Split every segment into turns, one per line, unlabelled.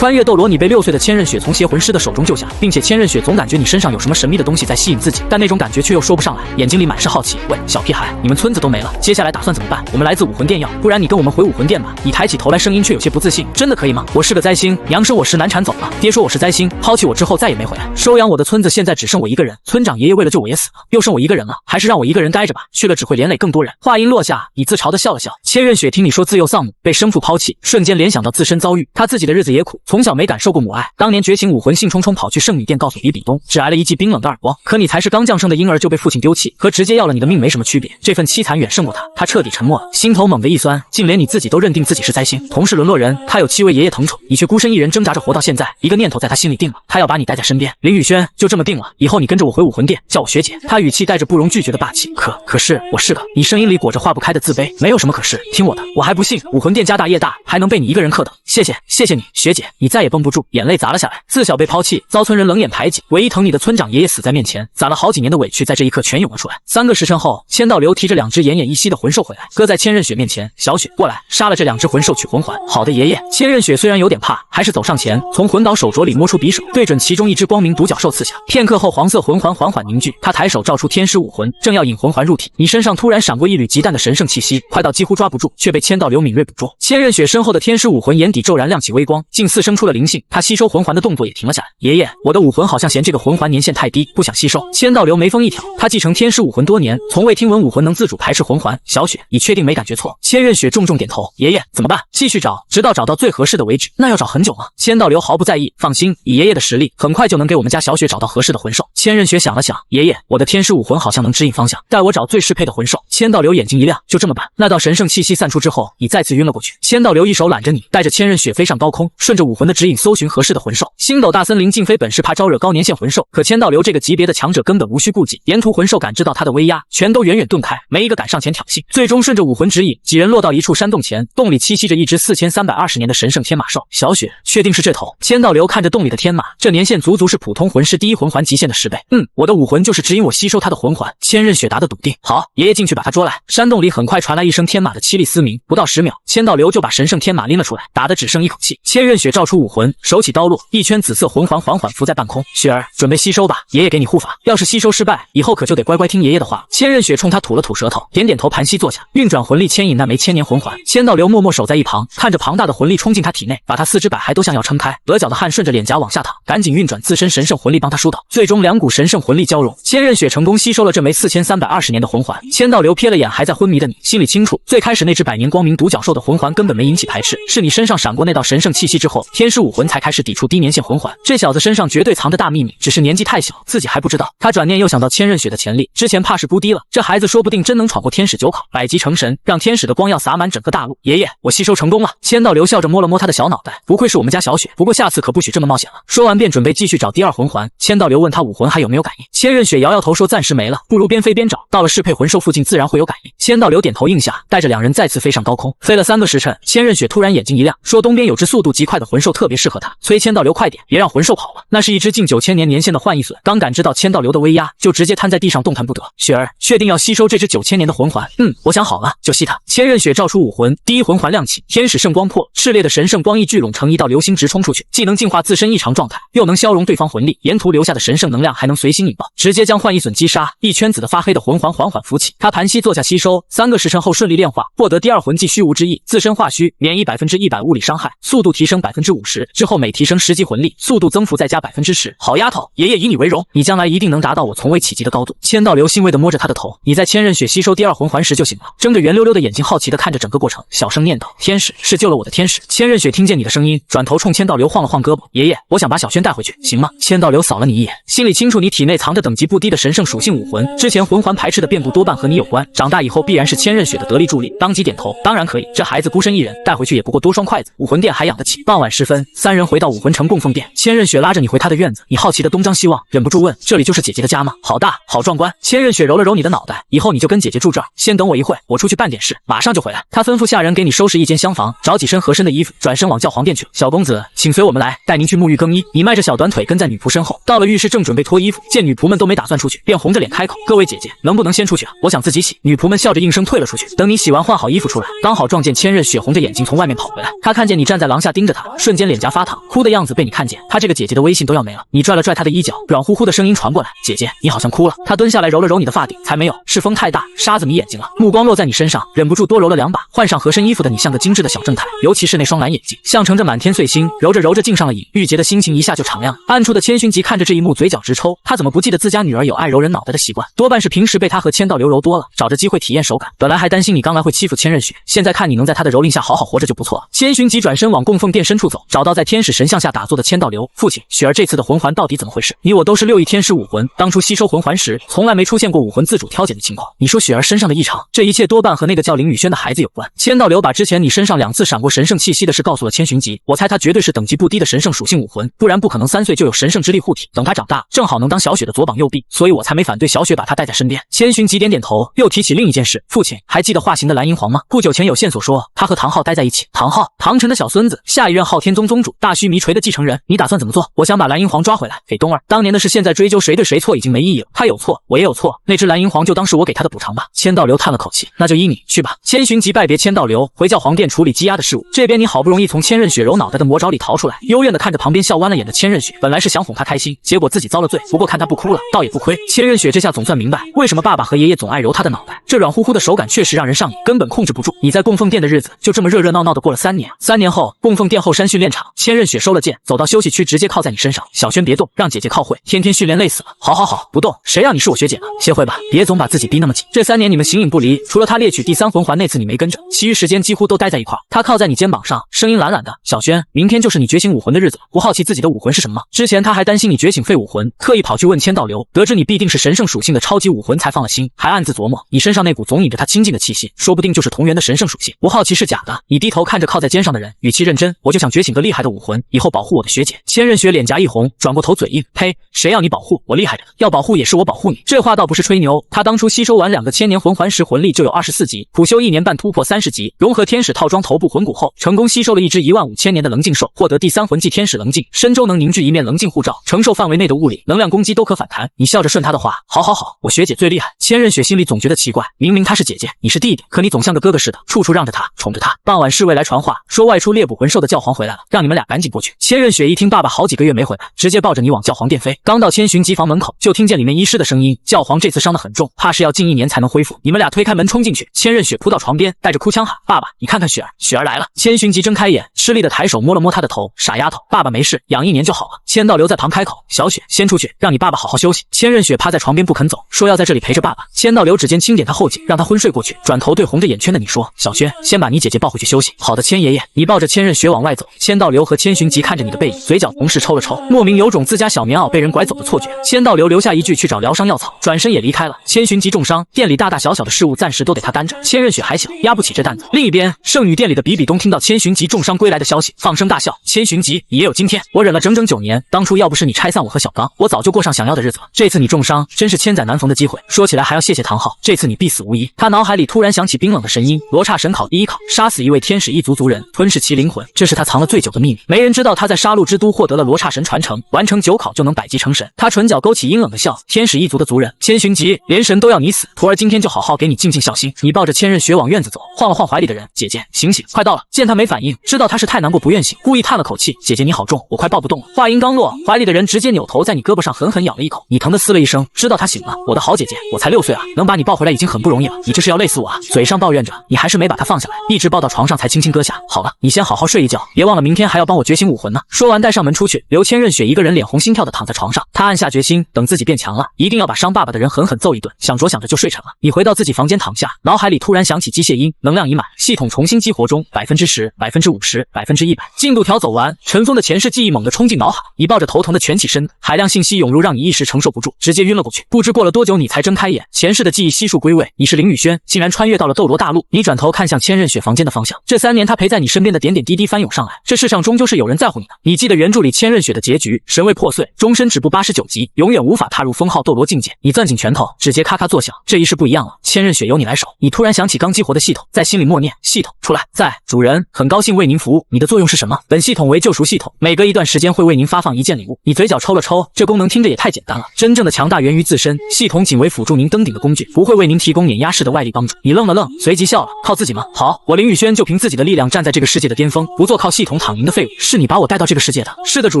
穿越斗罗，你被6岁的千仞雪从邪魂师的手中救下，并且千仞雪总感觉你身上有什么神秘的东西在吸引自己，但那种感觉却又说不上来，眼睛里满是好奇。喂，小屁孩，你们村子都没了，接下来打算怎么办？我们来自武魂殿要，不然你跟我们回武魂殿吧。你抬起头来，声音却有些不自信。真的可以吗？我是个灾星，娘生我时难产走了，爹说我是灾星，抛弃我之后再也没回来。收养我的村子现在只剩我一个人，村长爷爷为了救我也死了，又剩我一个人了，还是让我一个人待着吧，去了只会连累更多人。话音落下，你自嘲地笑了笑。千仞雪听你说自幼丧母，被生父抛弃，瞬间联想到自身遭遇，他自己的日子也苦，从小没感受过母爱。当年觉醒武魂，兴冲冲跑去圣女殿告诉比比东，只挨了一记冰冷的耳光。可你才是刚降生的婴儿就被父亲丢弃，和直接要了你的命没什么区别，这份凄惨远胜过他。他彻底沉默了，心头猛地一酸，竟连你自己都认定自己是灾星，同是沦落人，他有7位爷爷疼宠，你却孤身一人挣扎着活到现在。一个念头在他心里定了，他要把你带在身边。林宇轩，就这么定了，以后你跟着我回武魂殿，叫我学姐。他语气带着不容拒绝的霸气。可是我是个，你声音里裹着化不开的自卑。没有什么可是，听我的，我还不信武魂殿家大业大，还能被你一个人克等。谢谢你，学姐。你再也绷不住，眼泪砸了下来。自小被抛弃，遭村人冷眼排挤，唯一疼你的村长爷爷死在面前，攒了好几年的委屈在这一刻全涌了出来。3个时辰后，千道流提着2只奄奄一息的魂兽回来，搁在千仞雪面前。小雪，过来，杀了这2只魂兽取魂环。好的，爷爷。千仞雪虽然有点怕，还是走上前，从魂导手镯里摸出匕首，对准其中一只光明独角兽刺下。片刻后，黄色魂环缓缓凝聚，他抬手照出天使武魂，正要引魂环入体，你身上突然闪过一缕极淡的神圣气息，快到几乎抓不住，却被千道流敏锐捕捉。千仞雪身后的天使武魂眼底骤然亮起微光，竟似生出了灵性，他吸收魂环的动作也停了下来。爷爷，我的武魂好像嫌这个魂环年限太低，不想吸收。千道流眉峰一挑，他继承天使武魂多年，从未听闻武魂能自主排斥魂环。小雪，你确定没感觉错？千仞雪重重点头。爷爷，怎么办？继续找，直到找到最合适的为止。那要找很久吗？千道流毫不在意，放心，以爷爷的实力，很快就能给我们家小雪找到合适的魂兽。千仞雪想了想，爷爷，我的天使武魂好像能指引方向，带我找最适配的魂兽。千道流眼睛一亮，就这么办。那道神圣气息散出之后，你再次晕了过去。千道流一手揽着你，带着千仞雪飞上高空，顺着武魂的指引搜寻合适的魂兽。星斗大森林竟非本是怕招惹高年限魂兽，可千道流这个级别的强者根本无需顾忌，沿途魂兽感知到他的威压，全都远远遁开，没一个敢上前挑衅。最终顺着武魂指引，几人落到一处山洞前，洞里栖息着一只4320年的神圣天马兽。小雪，确定是这头？千道流看着洞里的天马，这年限足足是普通魂师第一魂环极限的10倍。我的武魂就是指引我吸收他的魂环。千仞雪答得笃定。好，爷爷进去把他捉来。山洞里很快传来一声天马的凄厉嘶鸣，不到10秒，千道流就把神圣天马拎了出来，打得只剩一口气。千仞雪照出武魂，手起刀落，一圈紫色魂环缓缓浮在半空。雪儿，准备吸收吧，爷爷给你护法。要是吸收失败，以后可就得乖乖听爷爷的话。千仞雪冲他吐了吐舌头，点点头，盘膝坐下，运转魂力牵引那枚千年魂环。千道流默默守在一旁，看着庞大的魂力冲进他体内，把他4肢百骸都像要撑开，额角的汗顺着脸颊往下淌，赶紧运转自身神圣魂力帮他疏导。最终2股神圣魂力交融，千仞雪成功吸收了这枚4320年的魂环。千道流瞥了眼还在昏迷的你，心里清楚，最开始那只百年光明独角兽的魂环根本没引起排斥，是你身上闪过那道神圣气息之后，天使武魂才开始抵触低年限魂环。这小子身上绝对藏着大秘密，只是年纪太小，自己还不知道。他转念又想到千仞雪的潜力，之前怕是估低了，这孩子说不定真能闯过天使9考，100级成神，让天使的光耀洒满整个大陆。爷爷，我吸收成功了。千道流笑着摸了摸他的小脑袋，不愧是我们家小雪，不过下次可不许这么冒险了。说完便准备继续找第2魂环。千道流问他武魂还有没有感应，千仞雪摇摇头说暂时没了，不如边飞边找，到了适配魂兽附近自然会有感应。千道流点头应下，带着2人再次飞上高空。飞了3个时辰，千仞雪突然眼睛一亮，说东边有只速度极快的魂兽特别适合他，催千道流快点，别让魂兽跑了。那是一只近9000年年限的幻翼隼，刚感知到千道流的威压，就直接瘫在地上动弹不得。雪儿，确定要吸收这只9000年的魂环？我想好了，就吸它。千仞雪照出武魂，第1魂环亮起，天使圣光破，炽烈的神圣光翼聚拢成一道流星直冲出去，既能净化自身异常状态，又能消融对方魂力，沿途留下的神圣能量还能随心引爆，直接将幻翼隼击杀。一圈紫的发黑的魂环缓缓浮起，他盘膝坐下吸收，3个时辰后顺利炼化，获得第2魂技虚无之翼，自身化虚，免疫100%物理伤害，速度提升50%，之后每提升10级魂力，速度增幅再加10%。好丫头，爷爷以你为荣，你将来一定能达到我从未企及的高度。千道流欣慰地摸着他的头，你在千仞雪吸收第2魂环时就醒了，睁着圆溜溜的眼睛好奇地看着整个过程，小声念叨：天使是救了我的天使。千仞雪听见你的声音，转头冲千道流晃了晃胳膊，爷爷，我想把小轩带回去，行吗？千道流扫了你一眼，心里清楚你体内藏着等级不低的神圣属性武魂，之前魂环排斥的遍布多半和你有关，长大以后必然是千仞雪的得力助力。当即点头，当然可以，这孩子孤身一人，带回去也不过多双筷子，武魂殿还养得起。傍晚时分，3人回到武魂城供奉殿，千仞雪拉着你回她的院子，你好奇的东张西望，忍不住问：这里就是姐姐的家吗？好大，好壮观。千仞雪揉了揉你的脑袋，以后你就跟姐姐住这儿，先等我一会，我出去办点事，马上就回来。她吩咐下人给你收拾一间厢房，找几身合身的衣服，转身往教皇殿去了。小公子，请随我们来，带您去沐浴更衣。你迈着小短腿跟在女仆身后，到了浴室正准备脱衣服，见女仆们都没打算出去，便红着脸开口：各位姐姐，能不能先出去啊？我想自己洗。女仆们笑着应声退了出去。等你洗完换好衣服出来，刚好撞见千仞雪红着眼睛从外面跑回来，她看见你站在廊下盯着她，瞬瞬间脸颊发烫，哭的样子被你看见，他这个姐姐的微信都要没了。你拽了拽他的衣角，软乎乎的声音传过来：“姐姐，你好像哭了。”他蹲下来揉了揉你的发顶，才没有，是风太大，沙子迷眼睛了。目光落在你身上，忍不住多揉了2把。换上合身衣服的你像个精致的小正太，尤其是那双蓝眼睛，像盛着满天碎星，揉着揉着竟上了瘾。玉洁的心情一下就敞亮。暗处的千寻疾看着这一幕，嘴角直抽。他怎么不记得自家女儿有爱揉人脑袋的习惯？多半是平时被他和千道流揉多了，找着机会体验手感。本来还担心你刚来会欺负千仞雪，现在看你能在他的蹂躏下好好活着就不错了。千寻疾转身往供奉殿深处走，找到在天使神像下打坐的千道流。父亲，雪儿这次的魂环到底怎么回事？你我都是6翼天使武魂，当初吸收魂环时，从来没出现过武魂自主挑拣的情况。你说雪儿身上的异常，这一切多半和那个叫林雨轩的孩子有关。千道流把之前你身上2次闪过神圣气息的事告诉了千寻疾，我猜他绝对是等级不低的神圣属性武魂，不然不可能3岁就有神圣之力护体。等他长大，正好能当小雪的左膀右臂，所以我才没反对小雪把他带在身边。千寻疾点点头，又提起另一件事，父亲还记得化形的蓝银皇吗？不久前有线索说他和唐昊待在一起。唐昊，唐晨的小孙子，下一任昊天宗宗主，大须弥锤的继承人。你打算怎么做？我想把蓝银皇抓回来给冬儿。当年的事现在追究谁对谁错已经没意义了，他有错，我也有错，那只蓝银皇就当是我给他的补偿吧。千道流叹了口气，那就依你去吧。千寻疾拜别千道流，回教皇殿处理积压的事务。这边你好不容易从千仞雪揉脑袋的魔爪里逃出来，幽怨的看着旁边笑弯了眼的千仞雪，本来是想哄她开心，结果自己遭了罪。不过看她不哭了，倒也不亏。千仞雪这下总算明白，为什么爸爸和爷爷总爱揉她的脑袋，这软乎乎的手感确实让人上瘾，根本控制不住。你在供奉殿的日子就这么热热闹闹的过了3年。3年后，供奉殿后山训练场，千仞雪收了剑，走到休息区，直接靠在你身上。小轩别动，让姐姐靠会，天天训练累死了。好好好，不动，谁让你是我学姐呢？歇会吧，别总把自己逼那么紧。这3年你们形影不离，除了他猎取第3魂环那次你没跟着，其余时间几乎都待在一块儿。他靠在你肩膀上，声音懒懒的：“小轩，明天就是你觉醒武魂的日子了，不好奇自己的武魂是什么吗？”之前他还担心你觉醒废武魂，特意跑去问千道流，得知你必定是神圣属性的超级武魂，才放了心，还暗自琢磨你身上那股总引着他亲近的气息，说不定就是同源的神圣属性。不好奇是假的。你低头看着靠在肩上的人，语气认真：“我就想觉醒个厉害的武魂，以后保护我的学姐。”千仞雪脸颊一红，转过头嘴硬：“呸，谁要你保护？我厉害着呢，要保护也是我保护你。”这话倒不是吹牛，他当初吸收完2个千年魂环时，魂力就有24级，苦修1年半突破30级，融合天使套装头部魂骨后，成功吸收了一只15000年的棱镜兽，获得第3魂技天使棱镜，身周能凝聚一面棱镜护罩，承受范围内的物理能量攻击都可反弹。你笑着顺他的话：“好好好，我学姐最厉害。”千仞雪心里总觉得奇怪，明明她是姐姐，你是弟弟，可你总像个哥哥似的，处处让着她，宠着她。傍晚侍卫来传话，说外出猎捕魂兽的教皇回来了，让你们俩赶紧过去。千仞雪一听爸爸好几个月没回来，直接抱着你往教皇殿飞。刚到千寻疾房门口，就听见里面医师的声音：“教皇这次伤得很重，怕是要近1年才能恢复。”你们俩推开门冲进去，千仞雪扑到床边，带着哭腔喊：“爸爸，你看看雪儿，雪儿来了。”千寻疾睁开眼，吃力的抬手摸了摸他的头：“傻丫头，爸爸没事，养1年就好了。”千道流在旁开口：“小雪，先出去，让你爸爸好好休息。”千仞雪趴在床边不肯走，说要在这里陪着爸爸。千道流指尖轻点他后颈，让他昏睡过去，转头对红着眼圈的你说：“小轩，先把你姐姐抱回去休息。”好的，千爷爷。你抱着千仞雪往外走，千道流和千寻疾看着你的背影，嘴角同时抽了抽，莫名有种自家小棉袄被人拐走的错觉。千道流留下一句去找疗伤药草，转身也离开了。千寻疾重伤，店里大大小小的事务暂时都得他担着。千仞雪还小，压不起这担子。另一边，圣女殿里的比比东听到千寻疾重伤归来的消息，放声大笑：“千寻疾，你也有今天！我忍了整整9年，当初要不是你拆散我和小刚，我早就过上想要的日子了。这次你重伤，真是千载难逢的机会。说起来还要谢谢唐昊，这次你必死无疑。”他脑海里突然响起冰冷的神音：“罗刹神考第1考，杀死一位天使一族族人，吞噬其灵魂。”这是他藏了最久的秘密，没人知道他在杀戮之都获得了罗刹神传承，完成9考就能百级成神。他唇角勾起阴冷的笑：“天使一族的族人，千寻疾，连神都要你死，徒儿今天就好好给你尽尽孝心。”你抱着千仞雪往院子走，晃了晃怀里的人：“姐姐，醒醒，快到了。”见他没反应，知道他是太难过不愿醒，故意叹了口气：“姐姐你好重，我快抱不动了。”话音刚落，怀里的人直接扭头在你胳膊上狠狠咬了一口，你疼得嘶了一声，知道他醒了。我的好姐姐，我才6岁啊，能把你抱回来已经很不容易了，你这是要累死我啊！嘴上抱怨着，你还是没把他放下来，一直抱到床上才轻轻搁下。好了，你先好好睡一觉，别忘了明天还要帮我觉醒武魂呢。说完带上门出去，留千仞雪一个人脸红心跳的躺在床上。他暗下决心，等自己变强了，一定要把伤爸爸的人狠狠揍一顿。想着想着就睡沉了。你回到自己房间躺下，脑海里突然响起机械音：“能量已满，系统重新激活中，10%、50%、100%。”进度条走完，尘封的前世记忆猛地冲进脑海，你抱着头疼的蜷起身，海量信息涌入，让你一时承受不住，直接晕了过去。不知过了多久，你才睁开眼，前世的记忆悉数归位，你是林雨轩，竟然穿越到了斗罗大陆。你转头看向千仞雪房间的方向，这3年他陪在你身边的点点滴滴翻涌上来，这世上终究是有人在乎你的。你记得原著里千仞雪的结局，神位破碎，终身止步89级，永远无法踏入封号斗罗境界。你攥紧拳头，指节咔咔作响。这一世不一样了，千仞雪由你来守。你突然想起刚激活的系统，在心里默念：“系统出来，在主人，很高兴为您服务。你的作用是什么？”本系统为救赎系统，每隔一段时间会为您发放1件礼物。你嘴角抽了抽，这功能听着也太简单了。真正的强大源于自身，系统仅为辅助您登顶的工具，不会为您提供碾压式的外力帮助。你愣了愣，随即笑了：“靠自己吗？好，我林雨轩就凭自己的力量站在这个世界的巅峰，不做靠系统躺赢的废物，是你把我带到这个世界的。是的，主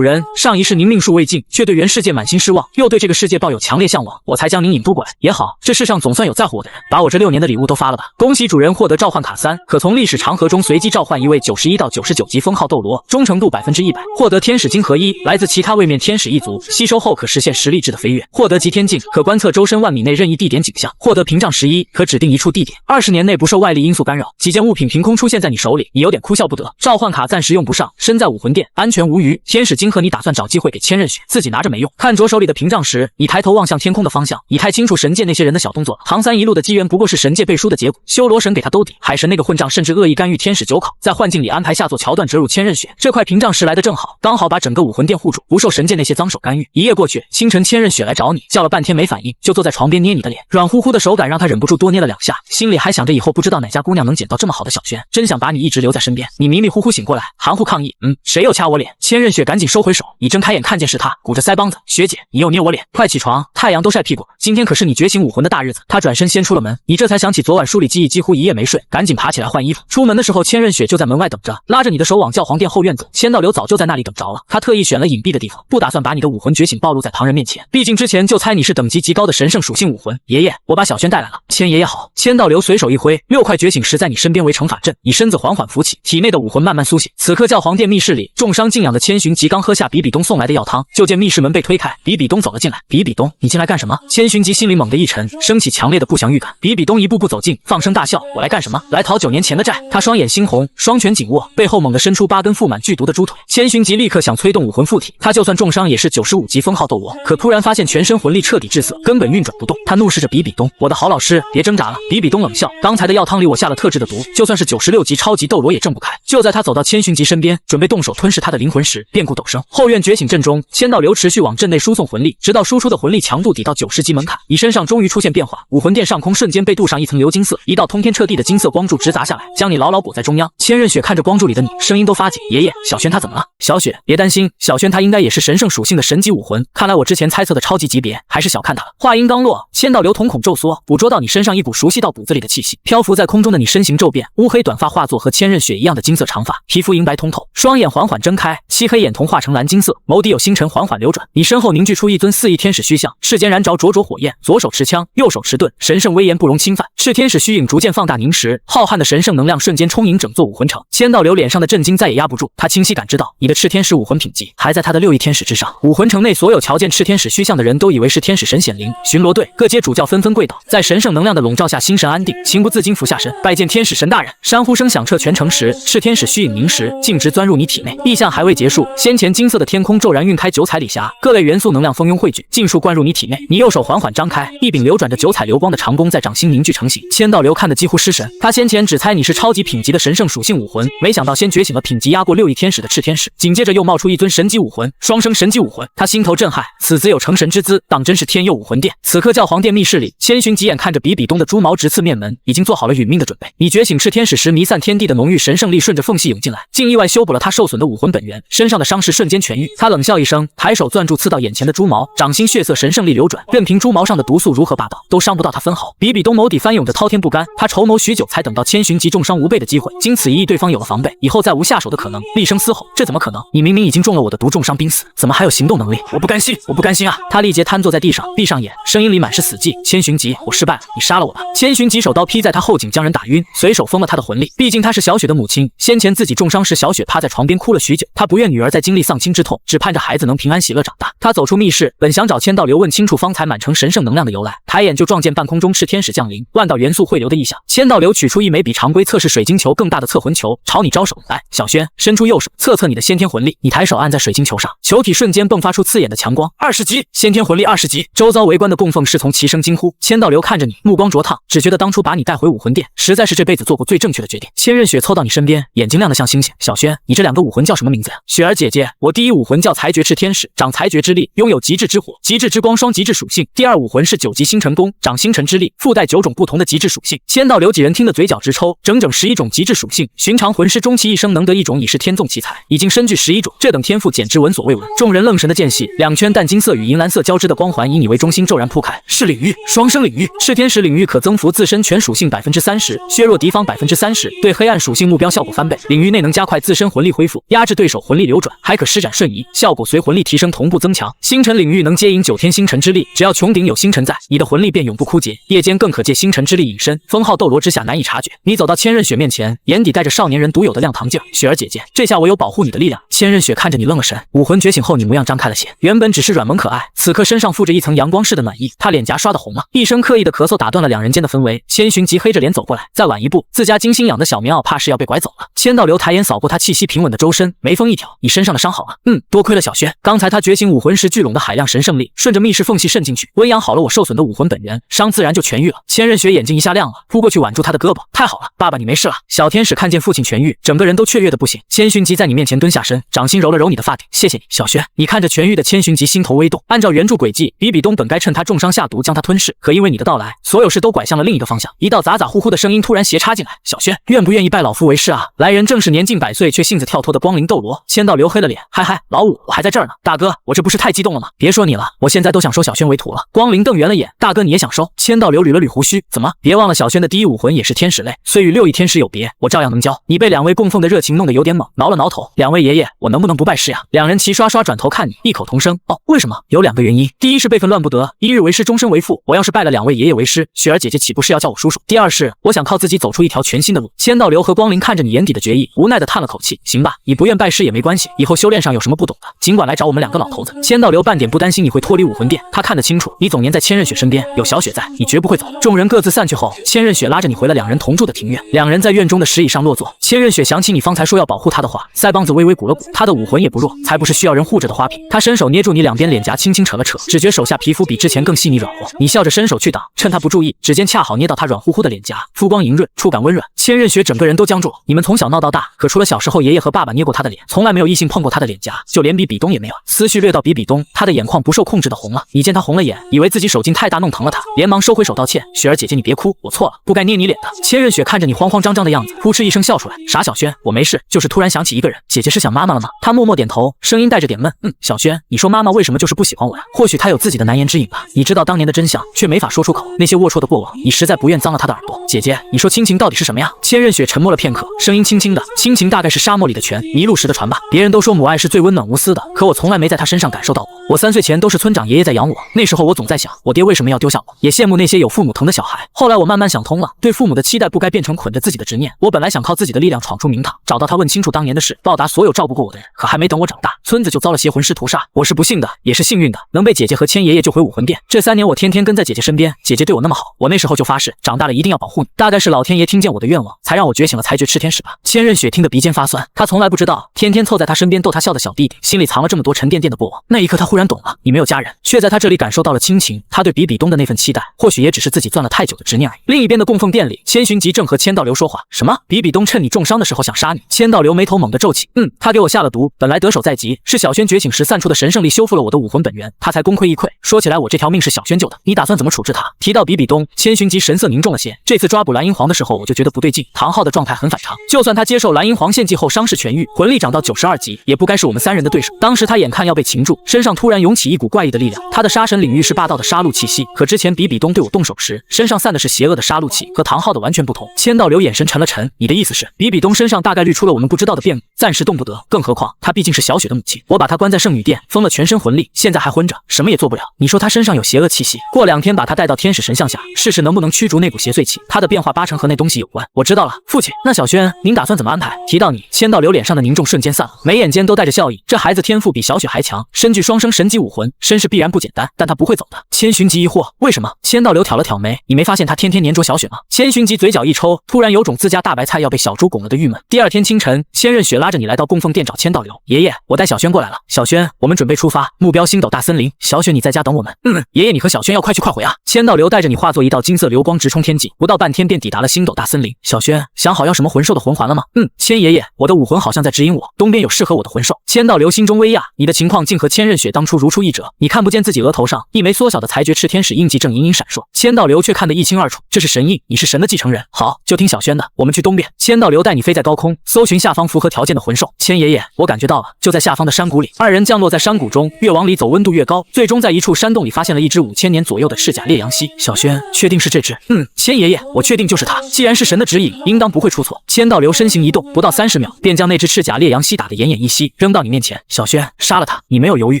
人，上一世您命数未尽，却对原世界满心失望，又对这个世界抱有强烈向往，我才将您引渡过来。也好，这世上总算有在乎我的人，把我这6年的礼物都发了吧。恭喜主人获得召唤卡3，可从历史长河中随机召唤一位91到99级封号斗罗，忠诚度100%，获得天使晶核1，来自其他位面天使一族，吸收后可实现实力值的飞跃，获得极天镜，可观测周身万米内任意地点景象，获得屏障11，可指定一处地点，20年内不受外力因素干扰，几件物品凭空出现在你手里，你有点哭笑不得。召唤卡暂时用不上，身在武魂殿，安全无虞。天使晶核你打算找机会给千仞雪，自己拿着没用。看着手里的屏障时，你抬头望向天空的方向，你太清楚神界那些人的小动作了。唐三一路的机缘不过是神界背书的结果，修罗神给他兜底，海神那个混账甚至恶意干预天使9考，在幻境里安排下作桥段折入千仞雪。这块屏障时来的正好，刚好把整个武魂殿护住，不受神界那些脏手干预。一夜过去，清晨千仞雪来找你，叫了半天没反应，就坐在床边捏你的脸，软乎乎的手感让他忍不住多捏了2下，心里还想着以后不知道哪家姑娘能捡到这么好的小轩，真想把你一直留在身边。你迷迷糊糊醒过来，含糊抗议，谁又掐我脸？千仞雪赶紧收回手，一睁开眼看见是他，鼓着腮帮子，学姐，你又捏我脸，快起床，太阳都晒屁股，今天可是你觉醒武魂的大日子。他转身先出了门，你这才想起昨晚梳理记忆几乎一夜没睡，赶紧爬起来换衣服。出门的时候，千仞雪就在门外等着，拉着你的手往教皇殿后院走。千道流早就在那里等着了，他特意选了隐蔽的地方，不打算把你的武魂觉醒暴露在旁人面前，毕竟之前就猜你是等级极高的神圣属性武魂。爷爷，我把小轩带来了。千爷爷好。千道流随手一挥，6块觉醒石在你身边为惩罚阵，你身子缓缓浮起，体内的武魂慢慢苏醒。此刻教皇殿密室里，重伤静养的千寻疾刚喝下比比东送来的药汤，就见密室门被推开，比比东走了进来。比比东，你进来干什么？千寻疾心里猛地一沉，升起强烈的不祥预感。比比东一步步走近，放声大笑，我来干什么？来讨9年前的债。他双眼猩红，双拳紧握，背后猛地伸出8根覆满剧毒的猪腿。千寻疾立刻想催动武魂附体，他就算重伤也是95级封号斗罗，可突然发现全身魂力彻底滞涩，根本运转不动。他怒视着比比东，我的好老师，别挣扎了。比比东冷笑，刚才的药汤里我下了特制的毒，就算是96级超级斗罗也挣不开。就在他走到千寻疾身边，准备动手吞噬他的灵魂时，变故陡生。后院觉醒阵中，千道流持续往阵内输送魂力，直到输出的魂力强度抵到90级门槛，你身上终于出现变化，武魂殿上空瞬间被镀上一层鎏金色，一道通天彻地的金色光柱直砸下来，将你牢牢裹在中央。千仞雪看着光柱里的你，声音都发紧，爷爷，小轩他怎么了？小雪，别担心，小轩他应该也是神圣属性的神级武魂，看来我之前猜测的超级级别还是小看他了。话音刚落，千道流瞳孔骤缩，捕捉到你身上一股熟悉到骨子里的气息。漂浮在空中的你身形骤变，乌黑短发化作和千仞雪一样的金色长发，皮肤银白通透，双眼缓缓睁开，漆黑眼瞳化成蓝金色，眸底有星辰缓缓流转。你身后凝聚出一尊4翼天使虚像，世间燃着灼灼火焰，左手持枪，右手持盾，神圣威严不容侵犯。赤天使虚影逐渐放大凝实，浩瀚的神圣能量瞬间充盈整座武魂城。千道流脸上的震惊再也压不住，他清晰感知到你的赤天使武魂品级还在他的6翼天使之上。武魂城内所有瞧见赤天使虚像的人都以为是天使神显灵，巡逻队各阶主教纷纷跪倒，在神圣能量的笼罩下心神安定，情不自禁俯下身拜见天使神大人。山呼声响彻全城时，赤天使虚影凝实，径直钻入你体内。意象还未结束，先前金色的天空骤然晕开9彩理匣，各类元素能量蜂拥汇聚，尽数灌入你体内。你右手缓缓张开，一柄流转着9彩流光的长弓在掌心凝聚成型。千道流看得几乎失神，他先前只猜你是超级品级的神圣属性武魂，没想到先觉醒了品级压过6翼天使的赤天使，紧接着又冒出一尊神级武魂，双生神级武魂。他心头震撼，此子有成神之姿，当真是天佑武魂殿。此刻教皇殿密室里，千寻疾眼看着比比东的猪毛直刺面门，已经做好了殒命的准备。你觉醒赤天使时弥散天地的浓郁神圣力顺着缝隙涌进来，竟意外修补了他受损的武魂本源，身上的伤势瞬间痊愈。他冷笑一声，抬手攥住刺到眼前的猪毛，掌心血色神圣力流转，任凭猪毛上的毒素如何霸道，都伤不到他分毫。比比东眸底翻涌着滔天不甘，他筹谋许久才等到千寻疾重伤无备的机会，经此一役对方有了防备，以后再无下手的可能。厉声嘶吼，这怎么可能？你明明已经中了我的毒，重伤濒死，怎么还有行动能力？我不甘心，我不甘心啊！他立即瘫坐在地上，闭上眼，声音里满是死寂。千寻疾，我失败了，你杀了我吧！千寻疾手刀劈在他后颈，将人打晕，随手封了他的魂力。毕竟他是小雪的母亲，先前自己重伤时，小雪趴在床边哭了许久，他不愿女儿再经历丧亲之痛，只盼着孩子能平安喜乐长大。他走出密室，本想找千道流问清楚方才满城神圣能量的由来，抬眼就撞见半空中赤天使降临，万道元素汇流的异象。千道流取出一枚比常规测试水晶球更大的测魂球，朝你招手，来，小轩，伸出右手测测你的先天魂力。你抬手按在水晶球上，球体瞬间迸发出刺眼的强光，20级，先天魂力20级。周遭围观的供奉侍从齐声惊呼。千道流看着你，目光灼烫，只觉得当初把你带回武魂殿，实在是这辈子做过最正确的决定。千仞雪凑到你身边，眼睛亮得像星星。小轩，你这2个武魂叫什么名字呀？雪儿姐姐，我第一武魂叫裁决赤天使，掌裁决之力，拥有极致之火、极致之光双极致属性。第2武魂是9级星辰弓，掌星辰之力，附带9种不同的极致属性。千道流几人听得嘴角直抽，整整11种极致属性，寻常魂师终其一生能得1种已是天纵奇才，已经深具11种，这等天赋简直闻所未闻。众人愣神的间隙，2圈淡金色与银蓝色交织的光环以你为中心骤然铺开，是领域，双生领域。赤天使领域可增幅自身全属性30%，削弱敌方30%，对黑暗属性目标效果翻倍。领域内能加快自自身魂力恢复，压制对手魂力流转，还可施展瞬移，效果随魂力提升同步增强。星辰领域能接引9天星辰之力，只要穹顶有星辰在，你的魂力便永不枯竭。夜间更可借星辰之力隐身，封号斗罗之下难以察觉。你走到千仞雪面前，眼底带着少年人独有的亮堂劲儿。雪儿姐姐，这下我有保护你的力量。千仞雪看着你愣了神，武魂觉醒后你模样张开了些，原本只是软萌可爱，此刻身上附着一层阳光似的暖意。她脸颊刷得红了，一声刻意的咳嗽打断了两人间的氛围。千寻疾黑着脸走过来，再晚一步，自家精心养的小棉袄怕是要被拐走了。千道流抬眼扫过他气息平稳的周身，眉峰一挑，你身上的伤好了？多亏了小轩，刚才他觉醒武魂时聚拢的海量神圣力，顺着密室缝隙渗进去，温养好了我受损的武魂本源，伤自然就痊愈了。千仞雪眼睛一下亮了，扑过去挽住他的胳膊，太好了，爸爸你没事了。小天使看见父亲痊愈，整个人都雀跃的不行。千寻疾在你面前蹲下身，掌心揉了揉你的发顶，谢谢你，小轩。你看着痊愈的千寻疾，心头微动。按照原著轨迹，比比东本该趁他重伤下毒将他吞噬，可因为你的到来，所有事都拐向了另一个方向。一道咋咋呼呼的声音突然斜插进来，小轩，愿不愿意拜老夫为师啊？来人正是年近100岁却性子跳脱的光灵斗罗。千道流黑了脸，嗨嗨，老五，我还在这儿呢。大哥，我这不是太激动了吗？别说你了，我现在都想收小轩为徒了。光灵瞪圆了眼，大哥你也想收？千道流捋了捋胡须，怎么？别忘了小轩的第一武魂也是天使类，虽与6翼天使有别，我照样能教。你被两位供奉的热情弄得有点猛，挠了挠头，两位爷爷，我能不能不拜师呀？两人齐刷刷转头看你，异口同声，哦，为什么？有2个原因，第一是辈分乱不得，一日为师，终身为父。我要是拜了两位爷爷为师，雪儿姐姐岂不是要叫我叔叔？第二是我想靠自己走出一条全新的路。千道流和光灵看着你眼底的决意，无奈的叹了口气，行吧，你不愿拜师也没关系，以后修炼上有什么不懂的，尽管来找我们2个老头子。千道流半点不担心你会脱离武魂殿，他看得清楚，你总黏在千仞雪身边，有小雪在，你绝不会走。众人各自散去后，千仞雪拉着你回了两人同住的庭院，两人在院中的石椅上落座。千仞雪想起你方才说要保护他的话，腮帮子微微鼓了鼓，他的武魂也不弱，才不是需要人护着的花瓶。他伸手捏住你两边脸颊，轻轻扯了扯，只觉手下皮肤比之前更细腻软和。你笑着伸手去挡，趁他不注意，指尖恰好捏到他软乎乎的脸颊，肤光莹润，触感温软。千仞雪整个人都僵住了。你们从小闹到大，可除了小时候爷爷和爸爸捏过他的脸，从来没有异性碰过他的脸颊，就连比比东也没有。思绪掠到比比东，他的眼眶不受控制的红了。你见他红了眼，以为自己手劲太大弄疼了他，连忙收回手道歉，雪儿姐姐你别哭，我错了，不该捏你脸的。千仞雪看着你慌慌张张的样子，扑哧一声笑出来，傻小轩，我没事，就是突然想起一个人。姐姐是想妈妈了吗？他默默点头，声音带着点闷，小轩，你说妈妈为什么就是不喜欢我呀？或许她有自己的难言之隐吧。你知道当年的真相，却没法说出口，那些龌龊的过往，你实在不愿脏了她的耳朵。姐姐，你说亲情到底是什么呀？千仞雪沉默了片刻，声音轻轻的，亲情大概是沙漠里的泉，迷路时的船吧。别人都说母爱是最温暖无私的，可我从来没在她身上感受到过。我3岁前都是村长爷爷在养我，那时候我总在想，我爹为什么要丢下我，也羡慕那些有父母疼的小孩。后来我慢慢想通了，对父母的期待不该变成捆着自己的执念。我本来想靠自己的力量闯出名堂，找到他问清楚当年的事，报答所有照顾过我的人。可还没等我长大，村子就遭了邪魂师屠杀。我是不幸的，也是幸运的，能被姐姐和千爷爷救回武魂殿。这3年我天天跟在姐姐身边，姐姐对我那么好，我那时候就发誓，长大了一定要保护你。大概是老天爷听见我的愿望，才让我觉醒了才觉炽天使吧。千仞雪听得鼻尖发酸，她从来不知道，天天凑在她身边逗她笑的小弟弟，心里藏了这么多沉甸甸的过往。那一刻她忽然懂了，你没有家人，却在她这里感受到了亲情。她对比比东的那份期待，或许也只是自己攥了太久的执念而已。另一边的供奉殿里，千寻疾正和千道流说话。什么？比比东趁你重伤的时候想杀你？千道流眉头猛地皱起，他给我下了毒，本来得手在即，是小轩觉醒时散出的神圣力修复了我的武魂本源，他才功亏一篑。说起来我这条命是小轩救的，你打算怎么处置他？提到比比东，千寻疾神色凝重了些。这次抓捕蓝银皇的时候我就觉得不对劲，唐昊的状态很反常，就算他接受蓝银皇献祭后伤势痊愈，魂力涨到92级，也不该是我们3人的对手。当时他眼看要被擒住，身上突然涌起一股怪异的力量，他的杀神领域是霸道的杀戮气息，可之前比比东对我动手时，身上散的是邪恶的杀戮气，和唐昊的完全不同。千道流眼神沉了沉，你的意思是比比东身上大概率出了我们不知道的变故，暂时动不得，更何况他毕竟是小雪的母亲，我把他关在圣女殿，封了全身魂力，现在还昏着，什么也做不了。你说他身上有邪恶气息，过2天把他带到天使神像下，试试能不能驱逐那股邪祟气，他的变化8成和那东西有关。我知道了，父亲。那小轩，您打算怎么安排？提到你，千道流脸上的凝重瞬间散了，眉眼间都带着笑意。这孩子天赋比小雪还强，身具双生神级武魂，身世必然不简单，但他不会走的。千寻疾疑惑，为什么？千道流挑了挑眉，你没发现他天天黏着小雪吗？千寻疾嘴角一抽，突然有种自家大白菜要被小猪拱了的郁闷。第2天清晨，千仞雪拉着你来到供奉殿找千道流。爷爷，我带小轩过来了。小轩，我们准备出发，目标星斗大森林。小雪你在家等我们。爷爷你和小轩要快去快回啊。千道流带着你化作一道金色流光直冲天际，不到半天便抵达了星斗大森林。小轩，想好要什么魂兽的魂环了吗？千爷爷，我的武魂好像在指引我，东边有适合我的魂兽。千道流心中微讶，你的情况竟和千仞雪当当初如出一辙。你看不见自己额头上一枚缩小的裁决赤天使印记正隐隐闪烁，千道流却看得一清二楚。这是神印，你是神的继承人。好，就听小轩的，我们去东边。千道流带你飞在高空，搜寻下方符合条件的魂兽。千爷爷，我感觉到了，就在下方的山谷里。二人降落在山谷中，越往里走温度越高，最终在一处山洞里发现了一只5000年左右的赤甲烈阳蜥。小轩，确定是这只？千爷爷，我确定就是它。既然是神的指引，应当不会出错。千道流身形一动，不到30秒，便将那只赤甲烈阳蜥打得奄奄一息，扔到你面前。小轩，杀了它！你没有犹豫。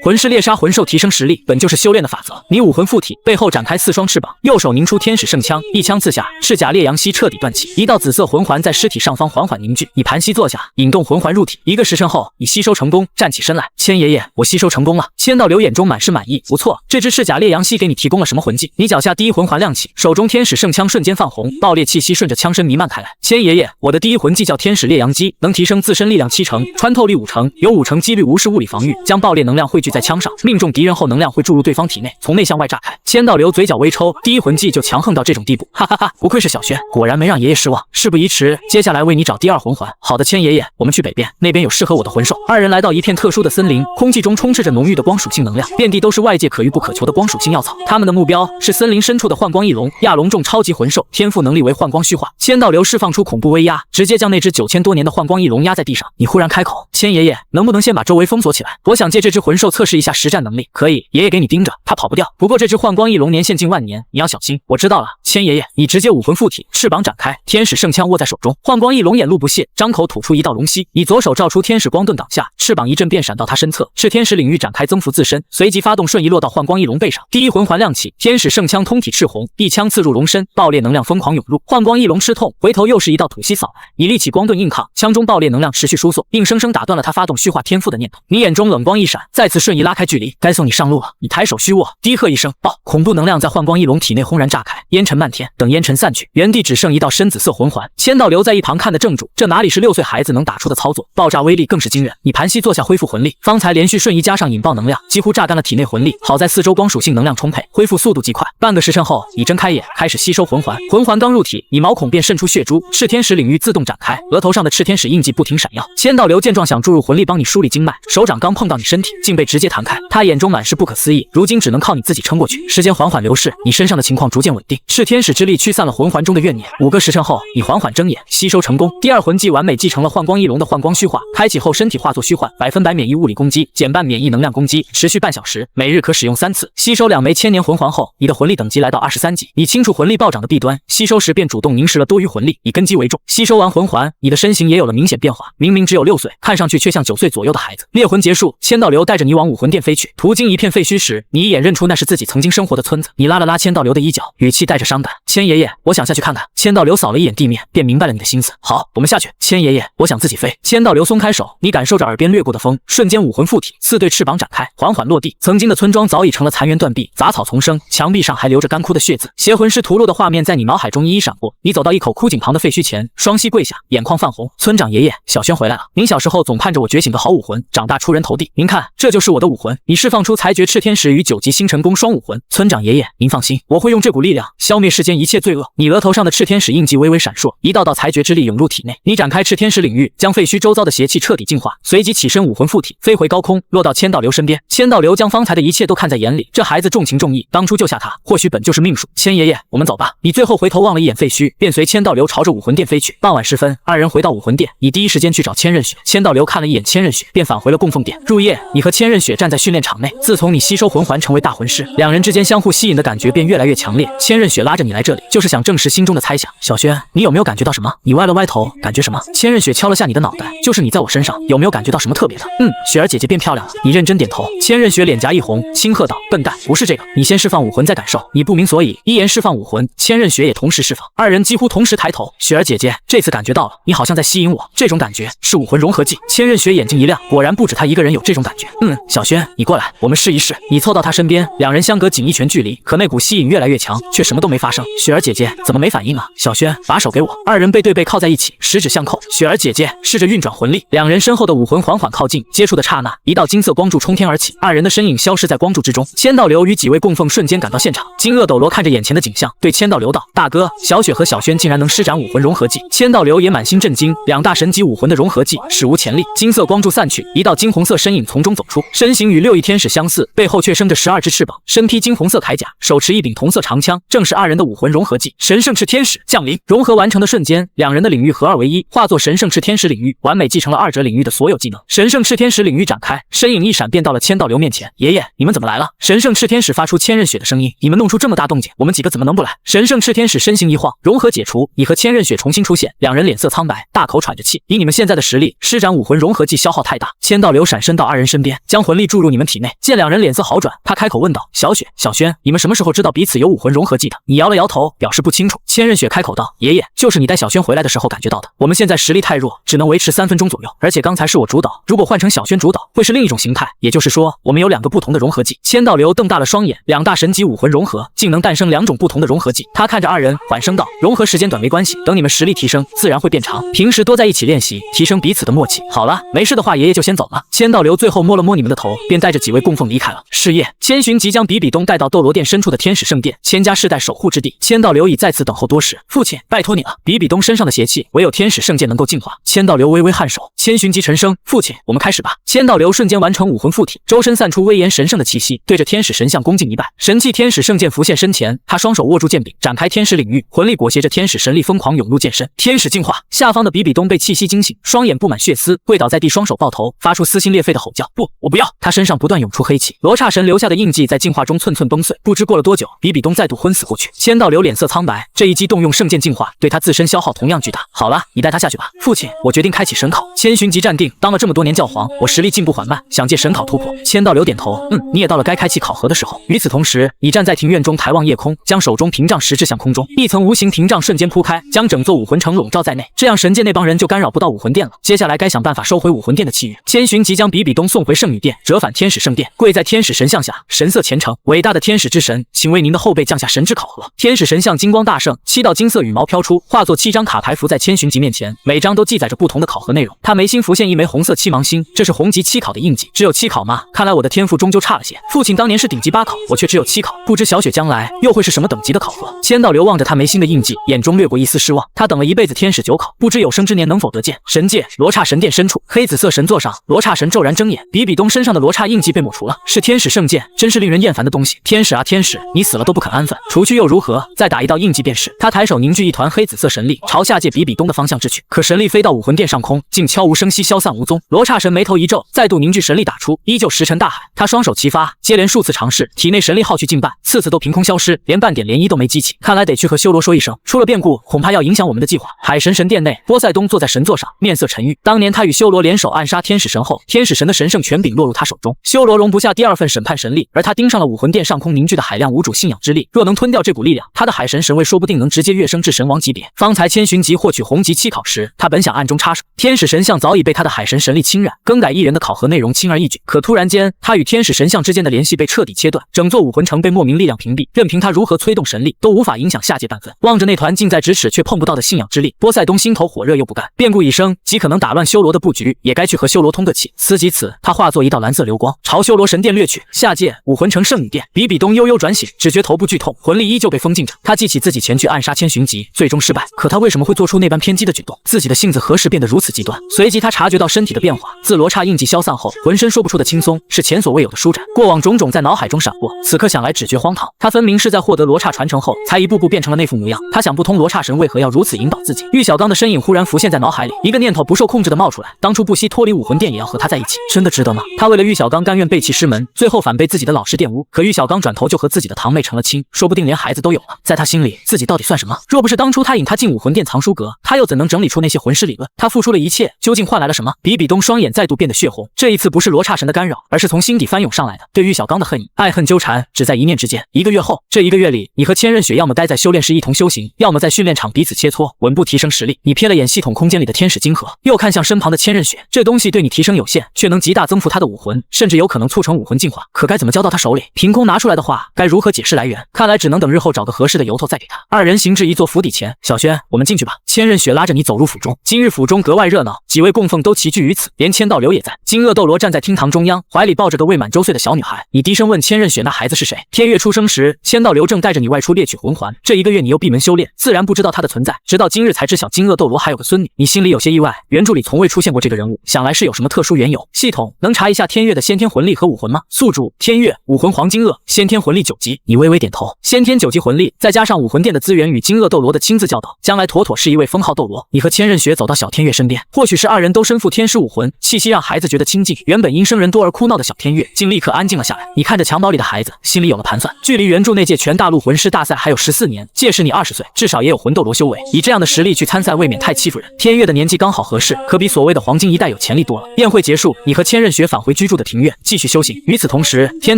魂师猎杀魂兽，提升实力，本就是修炼的法则。你武魂附体，背后展开4双翅膀，右手凝出天使圣枪，一枪刺下，赤甲烈阳蜥彻底断气，一道紫色魂环在尸体上方缓缓凝聚。你盘膝坐下，引动魂环入体，1个时辰后，你吸收成功，站起身来。千爷爷，我吸收成功了。千道流眼中满是满意，不错，这只赤甲烈阳蜥给你提供了什么魂技？你脚下第一魂环亮起，手中天使圣枪瞬间泛红，爆裂气息顺着枪身弥漫开来。千爷爷，我的第一魂技叫天使烈阳击，能提升自身力量70%，穿透力50%，有50%几率无视物理防御，将爆裂能量汇聚在枪上，命中敌人后能量会注入对方体内，从内向外炸开。千道流嘴角微抽，第一魂技就强横到这种地步，哈哈哈！不愧是小轩，果然没让爷爷失望。事不宜迟，接下来为你找第2魂环。好的，千爷爷，我们去北边，那边有适合我的魂兽。二人来到一片特殊的森林，空气中充斥着浓郁的光属性能量，遍地都是外界可遇不可求的光属性药草。他们的目标是森林深处的幻光翼龙，亚龙众超级魂兽，天赋能力为幻光虚化。千道流释放出恐怖威压，直接将那只9000多年的幻光翼龙压在地上。你忽然开口，千爷爷，能不能先把周围封锁起来？我想借这只魂兽测试一下实战能力。可以，爷爷给你盯着，它跑不掉。不过这只幻光翼龙年限近万年，你要小心。我知道了，千爷爷，你直接武魂附体，翅膀展开，天使圣枪握在手中。幻光翼龙眼露不屑，张口吐出一道龙息，你左手照出天使光盾挡下，翅膀一震便闪到它身侧，赤天使领域展开增幅自身，随即发动瞬移落到幻光翼龙背上。第一魂环亮起，天使圣枪通体赤红，一枪刺入龙身，爆裂能量疯狂涌入。幻光翼龙吃痛，回头又是一道吐息扫来，你立起光盾硬抗，枪中爆裂能量持续输送，硬生生打断了他发动虚化天赋的念头。你眼中冷光一闪，再次瞬移拉开距离，该送你上路了。你抬手虚握，低喝一声爆，恐怖能量在幻光翼龙体内轰然炸开，烟尘漫天。等烟尘散去，原地只剩一道深紫色魂环。千道流在一旁看得怔住，这哪里是6岁孩子能打出的操作，爆炸威力更是惊人。你盘膝坐下恢复魂力，方才连续瞬移加上引爆能量，几乎榨干了体内魂力，好在四周光属性能量充沛，恢复速度极快。半个时辰后，你睁开眼，开始吸收魂环。魂环刚入体，你毛孔便渗出血珠，赤天使领域自动展开，额头上的赤天使印记不停闪耀。千道流见状想注入魂力帮你梳理经脉，手掌刚碰到你身体，竟被直接弹开。他眼中满是不可思议，如今只能靠你自己撑过去。时间缓缓流逝，你身上的情况逐渐稳定，赤天使之力驱散了魂环中的怨念。5个时辰后，你缓缓睁眼，吸收成功。第2魂技完美继承了幻光翼龙的幻光虚化，开启后身体化作虚幻，100%免疫物理攻击，减半免疫能量攻击，持续半小时，每日可使用3次。吸收2枚千年魂环后，你的魂力等级来到23级。你清楚魂力暴涨的弊端，吸收时便主动凝视了多余魂力，以根基为重。吸收完魂环，你的身形也有了明显变化，明明只有6岁，看上去却像9岁左右的孩子。猎魂结束，千道流带着你往武魂殿飞去。途经一片废墟时，你一眼认出那是自己曾经生活的村子。你拉了拉千道流的衣角，语气带着伤感：“千爷爷，我想下去看看。”千道流扫了一眼地面，便明白了你的心思。好，我们下去。千爷爷，我想自己飞。千道流松开手，你感受着耳边掠过的风，瞬间武魂附体，4对翅膀展开，缓缓落地。曾经的村庄早已成了残垣断壁，杂草丛生，墙壁上还留着干枯的血渍。邪魂师屠戮的画面在你脑海中一一闪过。你走到一口枯井旁的废墟前，双膝跪下，眼眶泛红。村长爷爷，小轩回来了。您小时候总盼着我觉醒个好武魂，长大出人头地。您看，这就是我的武魂。你释放出裁决赤天使与9级星辰宫双武魂。村长爷爷，您放心，我会用这股力量消灭世间一切罪恶。你额头上的赤天使印记微微闪烁，一道道裁决之力涌入体内。你展开赤天使领域，将废墟周遭的邪气彻底净化，随即起身武魂附体，飞回高空，落到千道流身边。千道流将方才的一切都看在眼里，这孩子重情重义，当初救下他，或许本就是命数。千爷爷，我们走吧。你最后回头望了一眼废墟，便随千道流朝着武魂殿飞去。傍晚时分，二人回到武魂殿，你第一时间去找千仞雪。千道流看了一眼千仞雪，便返回了供奉殿。入夜，你和千仞雪站在训练场内。自从你吸收魂环成为大魂师，两人之间相互吸引的感觉便越来越强烈。千仞雪拉着你来这里，就是想证实心中的猜想。小轩，你有没有感觉到什么？你歪了歪头，感觉什么？千仞雪敲了下你的脑袋，就是你在我身上，有没有感觉到什么特别的？雪儿姐姐变漂亮了。你认真点头。千仞雪脸颊一红，轻喝道：“笨蛋，不是这个，你先释放武魂再感受。”你不明所以，一言释放武魂，千仞雪也同时释放，二人几乎同时抬头。雪儿姐姐，这次感觉到了，你好像在吸引我，这种感觉是武魂融合技。千仞雪眼睛一亮，果然不止她一个人有这种感觉。小轩，你过来，我们试一试。你凑到她身边，两人相隔仅1拳距离，可那股吸引越来越强，却什么都没发生。雪儿姐姐怎么没反应啊？小轩，把手给我。二人背对背靠在一起，十指相扣。雪儿姐姐试着运转魂力，两人身后的武魂缓缓靠近，接触的刹那，一道金色光柱冲天而起，二人的身影消失在光柱之中。千道流与几位供奉瞬间赶到现场，金鳄斗罗看着眼前的景象，对千道流道：“大哥，小雪和小轩竟然能施展武魂融合技。”千道流也满心震惊，2大神级武魂的融合技史无前例。金色光柱散去，一道金红色身影从中走出，身形形与六翼天使相似，背后却生着12只翅膀，身披金红色铠甲，手持一柄铜色长枪，正是二人的武魂融合技——神圣赤天使降临。融合完成的瞬间，两人的领域合二为一，化作神圣赤天使领域，完美继承了二者领域的所有技能。神圣赤天使领域展开，身影一闪便到了千道流面前。爷爷，你们怎么来了？神圣赤天使发出千仞雪的声音。你们弄出这么大动静，我们几个怎么能不来？神圣赤天使身形一晃，融合解除，你和千仞雪重新出现。两人脸色苍白，大口喘着气。以你们现在的实力，施展武魂融合技消耗太大。千道流闪身到二人身边，将魂力注入你们体内。见两人脸色好转，他开口问道：小雪、小轩，你们什么时候知道彼此有武魂融合技的？你摇了摇头，表示不清楚。千仞雪开口道：爷爷，就是你带小轩回来的时候感觉到的。我们现在实力太弱，只能维持3分钟左右，而且刚才是我主导，如果换成小轩主导，会是另一种形态。也就是说，我们有2个不同的融合技。千道流瞪大了双眼，2大神级武魂融合，竟能诞生2种不同的融合技。他看着二人，缓声道：融合时间短没关系，等你们实力提升，自然会变长。平时多在一起练习，提升彼此的默契。好了，没事的话，爷爷就先走了。千道流最后摸了摸你们的头，便带着几位供奉离开了。是夜，千寻疾将比比东带到斗罗殿深处的天使圣殿，千家世代守护之地。千道流已在此等候多时。父亲，拜托你了。比比东身上的邪气，唯有天使圣剑能够净化。千道流微微颔首。千寻疾沉声：父亲，我们开始吧。千道流瞬间完成武魂附体，周身散出威严神圣的气息，对着天使神像恭敬一拜。神器天使圣剑浮现身前，他双手握住剑柄，展开天使领域，魂力裹挟着天使神力疯狂涌入剑身。天使净化。下方的比比东被气息惊醒，双眼布满血丝，跪倒在地，双手抱头，发出撕心裂肺的吼叫：不，我不要！他身上不断涌出黑气，罗刹神留下的印记在净化中寸寸崩碎。不知过了多久，比比东再度昏死过去。千道流脸色苍白，这一击动用圣剑净化，对他自身消耗同样巨大。好了，你带他下去吧。父亲，我决定开启神考。千寻疾站定，当了这么多年教皇，我实力进步缓慢，想借神考突破。千道流点头，你也到了该开启考核的时候。与此同时，你站在庭院中抬望夜空，将手中屏障实质向空中，一层无形屏障瞬间铺开，将整座武魂城笼罩在内，这样神界那帮人就干扰不到武魂殿了。接下来该想办法收回武魂殿的气运。千寻疾将比比东送回圣女殿，折返天使圣殿，跪在天使神像下，神色虔诚：伟大的天使之神，请为您的后辈降下神之考核。天使神像金光大盛，7道金色羽毛飘出，化作7张卡牌浮在千寻疾面前，每张都记载着不同的考核内容。他眉心浮现一枚红色7芒星，这是红级7考的印记。只有7考吗？看来我的天赋终究差了些。父亲当年是顶级8考，我却只有7考，不知小雪将来又会是什么等级的考核。千道流望着他眉心的印记，眼中掠过一丝失望。他等了一辈子天使9考，不知有生之年能否得见。神界罗刹神殿深处，黑紫色神座上，罗刹神骤然睁眼，比比东身上的罗刹印记被抹除了，是天使圣剑，真是令人厌烦的东西。天使啊天使，你死了都不肯安分，除去又如何？再打一道印记便是。他抬手凝聚一团黑紫色神力，朝下界比比东的方向掷去，可神力飞到武魂殿上空，竟悄无声息消散无踪。罗刹神眉头一皱，再度凝聚神力打出，依旧石沉大海。他双手齐发，接连数次尝试，体内神力耗去近半，次次都凭空消失，连半点涟漪都没激起。看来得去和修罗说一声，出了变故，恐怕要影响我们的计划。海神神殿内，波塞冬坐在神座上，面色沉郁。当年他与修罗联手暗杀天使神后，天使神的神圣权柄落入他手中，修罗容不下第2份审判神力，而他盯上了武魂殿上空凝聚的海量无主信仰之力，若能吞掉这股力量，他的海神神位说不定能直接跃升至神王级别。方才千寻疾获取红级7考时，他本想暗中插手，天使神像早已被他的海神神力侵染，更改一人的考核内容轻而易举。可突然间，他与天使神像之间的联系被彻底切断，整座武魂城被莫名力量屏蔽，任凭他如何催动神力，都无法影响下界半分。望着那团近在咫尺却碰不到的信仰之力，波塞冬心头火热又不甘。变故已生，极可能打乱修罗的布局，也该去和修罗通个气。思及此，他化作一道蓝色流光，朝修罗神殿掠去。下界武魂城圣女殿，比比东悠悠转醒，只觉头部剧痛，魂力依旧被封禁着。他记起自己前去暗杀千寻疾，最终失败，可他为什么会做出那般偏激的举动？自己的性子何时变得如此极端？随即他察觉到身体的变化，自罗刹印记消散后，浑身说不出的轻松，是前所未有的舒展。过往种种在脑海中闪过，此刻想来只觉荒唐。他分明是在获得罗刹传承后，才一步步变成了那副模样。他想不通罗刹神为何要如此引导自己。玉小刚的身影忽然浮现在脑海里，一个念头不受控制的冒出来，当初不惜脱离武魂殿也要和他在一起，真的值得吗？他为了玉小刚甘愿背弃师门，最后反被自己的老师玷污。可玉小刚转头就和自己的堂妹成了亲，说不定连孩子都有了。在他心里，自己到底算什么？若不是当初他引他进武魂殿藏书阁，他又怎能整理出那些魂师理论？他付出了一切，究竟换来了什么？比比东双眼再度变得血红，这一次不是罗刹神的干扰，而是从心底翻涌上来的对玉小刚的恨意。爱恨纠缠只在一念之间。1个月后，这1个月里，你和千仞雪要么待在修炼室一同修行，要么在训练场彼此切磋，稳步提升实力。你瞥了眼系统空间里的天使晶核，又看向身旁的千仞雪，这东西对你提升有限，却能极大增幅他的武魂，甚至有可能促成武魂进化。可该怎么交到他手里？凭空拿出来的话，该如何解释来源？看来只能等日后找个合适的由头再给他。二人行至一座府邸前，小轩，我们进去吧。千仞雪拉着你走入府中。今日府中格外热闹，几位供奉都齐聚于此，连千道流也在。金鳄斗罗站在厅堂中央，怀里抱着个未满周岁的小女孩。你低声问千仞雪，那孩子是谁？天月出生时，千道流正带着你外出猎取魂环，这1个月你又闭门修炼，自然不知道他的存在，直到今日才知晓金鳄斗罗还有个孙女。你心里有些意外，原著里从未出现过这个人物，想来是有什么特殊缘由。系统能查一下天月的先天魂力和武魂吗？宿主天月，武魂黄金鳄，先天魂力9级。你微微点头，先天9级魂力，再加上武魂殿的资源与金鳄斗罗的亲自教导，将来妥妥是一位封号斗罗。你和千仞雪走到小天月身边，或许是二人都身负天使武魂，气息让孩子觉得亲近。原本因生人多而哭闹的小天月，竟立刻安静了下来。你看着襁褓里的孩子，心里有了盘算。距离原著那届全大陆魂师大赛还有14年，届时你20岁，至少也有魂斗罗修为。以这样的实力去参赛，未免太欺负人。天月的年纪刚好合适，可比所谓的黄金一代有潜力多了。宴会结束，你和千仞雪返回居住的庭院，继续修行。与此同时，天